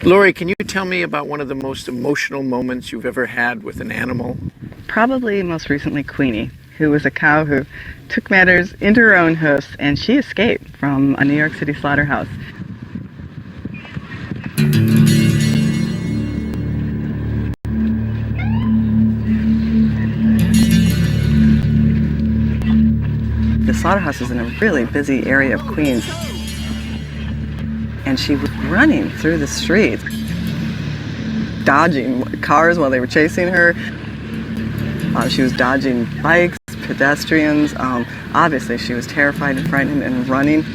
Lori, can you tell me about one of the most emotional moments you've ever had with an animal? Probably most recently Queenie, who was a cow who took matters into her own hoofs, and she escaped from a New York City slaughterhouse. The slaughterhouse is in a really busy area of Queens, and she was running through the streets, dodging cars while they were chasing her. She was dodging bikes, pedestrians. Obviously, she was terrified and frightened and running.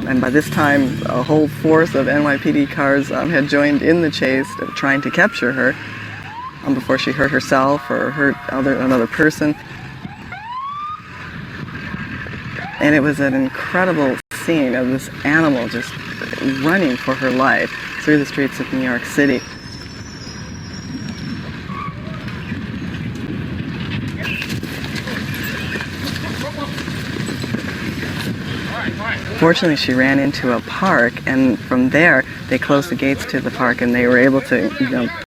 And by this time, a whole force of NYPD cars had joined in the chase, trying to capture her before she hurt herself or hurt another person. And it was an incredible scene of this animal just running for her life through the streets of New York City. Fortunately, she ran into a park, and from there they closed the gates to the park, and they were able to,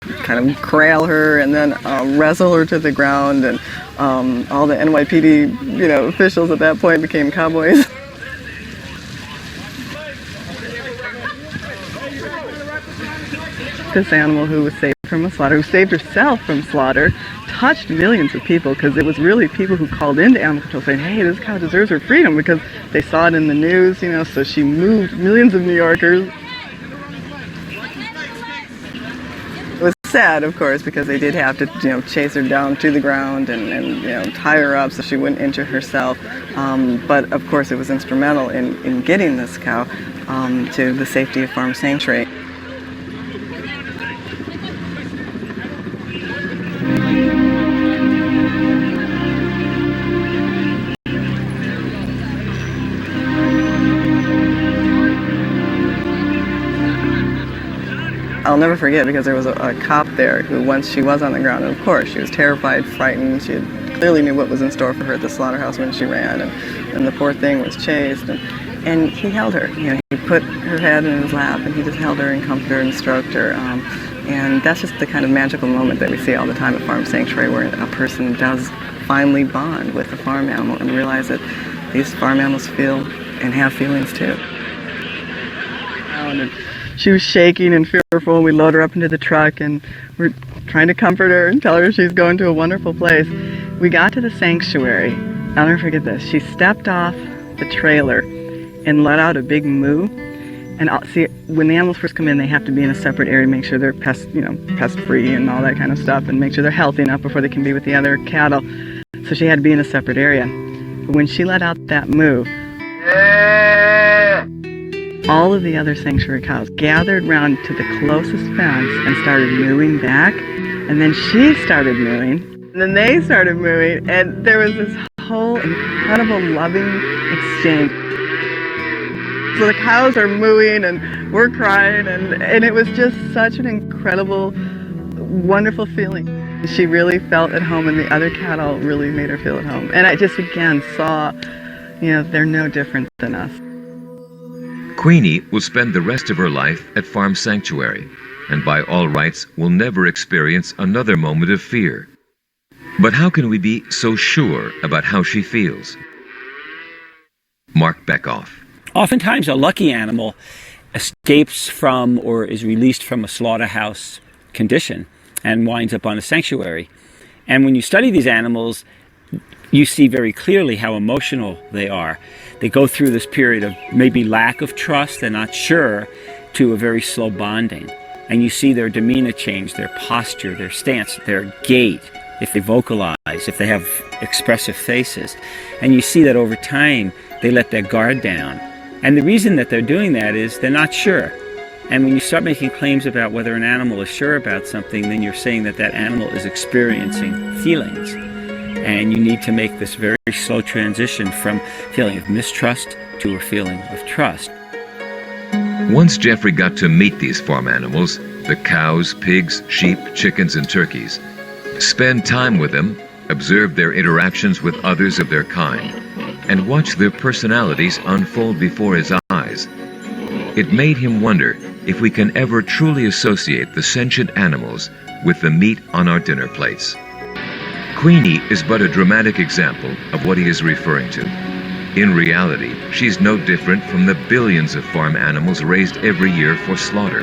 kind of corral her and then wrestle her to the ground. And all the NYPD, officials at that point became cowboys. This animal who was saved from a slaughter, who saved herself from slaughter, touched millions of people, because it was really people who called into animal control saying, hey, this cow deserves her freedom, because they saw it in the news, so she moved millions of New Yorkers. It was sad, of course, because they did have to, chase her down to the ground and tie her up so she wouldn't injure herself. But of course, it was instrumental in getting this cow to the safety of Farm Sanctuary. I'll never forget, because there was a cop there who, once she was on the ground, and of course she was terrified, frightened. She clearly knew what was in store for her at the slaughterhouse when she ran, and the poor thing was chased. And he held her. He put her head in his lap, and he just held her and comforted her and stroked her. And that's just the kind of magical moment that we see all the time at Farm Sanctuary, where a person does finally bond with a farm animal and realize that these farm animals feel and have feelings too. She was shaking and fearful, and we load her up into the truck, and we're trying to comfort her and tell her she's going to a wonderful place. We got to the sanctuary. I'll never forget this. She stepped off the trailer and let out a big moo. And see, when the animals first come in, they have to be in a separate area, make sure they're pest-free and all that kind of stuff, and make sure they're healthy enough before they can be with the other cattle. So she had to be in a separate area. But when she let out that moo, all of the other sanctuary cows gathered round to the closest fence and started mooing back. And then she started mooing. And then they started mooing. And there was this whole incredible loving exchange. So the cows are mooing and we're crying. And it was just such an incredible, wonderful feeling. She really felt at home, and the other cattle really made her feel at home. And I just again saw, they're no different than us. Queenie will spend the rest of her life at Farm Sanctuary, and by all rights will never experience another moment of fear. But how can we be so sure about how she feels? Mark Beckoff. Oftentimes a lucky animal escapes from or is released from a slaughterhouse condition and winds up on a sanctuary. And when you study these animals, you see very clearly how emotional they are. They go through this period of maybe lack of trust, they're not sure, to a very slow bonding. And you see their demeanor change, their posture, their stance, their gait, if they vocalize, if they have expressive faces. And you see that over time, they let their guard down. And the reason that they're doing that is they're not sure. And when you start making claims about whether an animal is sure about something, then you're saying that that animal is experiencing feelings. And you need to make this very slow transition from feeling of mistrust to a feeling of trust. Once Jeffrey got to meet these farm animals, the cows, pigs, sheep, chickens, and turkeys, spend time with them, observe their interactions with others of their kind, and watch their personalities unfold before his eyes, it made him wonder if we can ever truly associate the sentient animals with the meat on our dinner plates. Quini is but a dramatic example of what he is referring to. In reality, she's no different from the billions of farm animals raised every year for slaughter.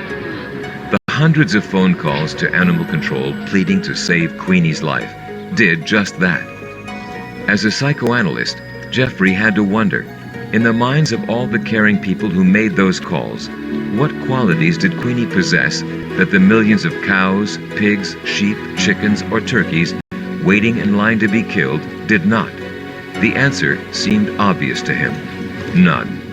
The hundreds of phone calls to animal control pleading to save Quini's life did just that. As a psychoanalyst, Jeffrey had to wonder, in the minds of all the caring people who made those calls, what qualities did Quini possess that the millions of cows, pigs, sheep, chickens, or turkeys waiting in line to be killed did not? The answer seemed obvious to him: none.